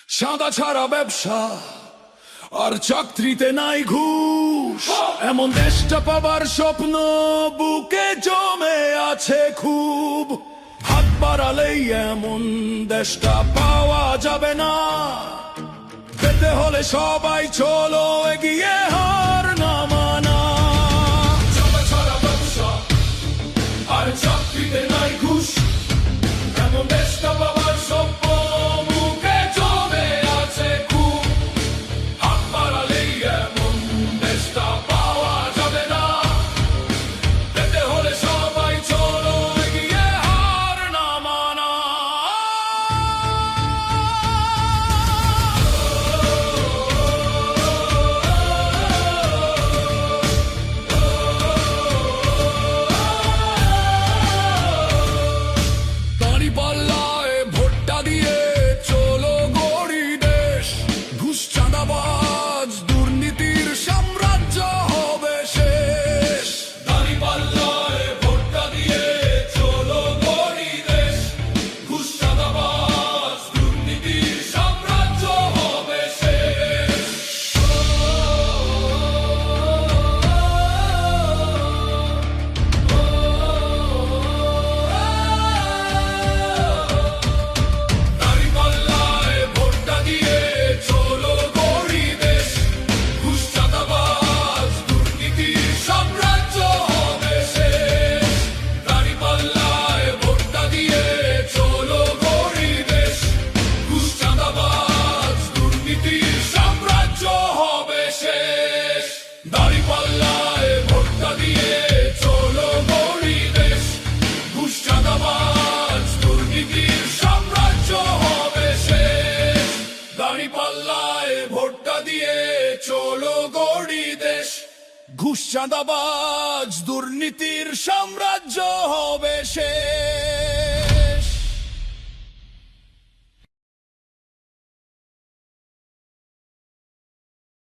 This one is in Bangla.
সাদা ছাড়া ব্যবসা আর চাকরিতে নাই ঘুষ, এমন দেশটা পাবার স্বপ্ন বুকে জমে আছে খুব। হাত বাড়ালেই এমন দেশটা পাওয়া যাবে না, পেতে হলে সবাই চলো এগিয়ে, হার না মানা। সাদা ছাড়া ব্যবসা আর চাকরিতে নাই ঘুষ, এমন দেশটা পাবার স্বপ্ন বুকে জমে আছে খুব। হাত বাড়ালেই এমন দেশটা পাওয়া যাবে না, পেতে হলে সবাই চলো এগিয়ে, হার না মানা। দাঁড়িপাল্লায় ভোটটা দিয়ে চলো গড়ি দেশ, ঘুষ চাঁদাবাজ দুর্নীতির সাম্রাজ্য হবে শেষ। দাঁড়িপাল্লায় ভোটটা দিয়ে চলো গড়ি দেশ, ঘুষ চাঁদাবাজ দুর্নীতির সাম্রাজ্য হবে শেষ। দাঁড়িপাল্লায় ভোটটা দিয়ে চলো গড়ি দেশ, ঘুষ চাঁদাবাজ দুর্নীতির সাম্রাজ্য হবে শেষ। দাঁড়িপাল্লায় ভোটটা দিয়ে চলো গড়ি দেশ, ঘুষ চাঁদাবাজ দুর্নীতির সাম্রাজ্য হবে শেষ। দাঁড়িপাল্লায় ভোটটা দিয়ে চলো গড়ি দেশ, ঘুষ চাঁদাবাজ দুর্নীতির সাম্রাজ্য হবে শেষ। দাঁড়িপাল্লায় ভোটটা দিয়ে চলো গড়ি দেশ, ঘুষ চাঁদাবাজ দুর্নীতির সাম্রাজ্য হবে শেষ।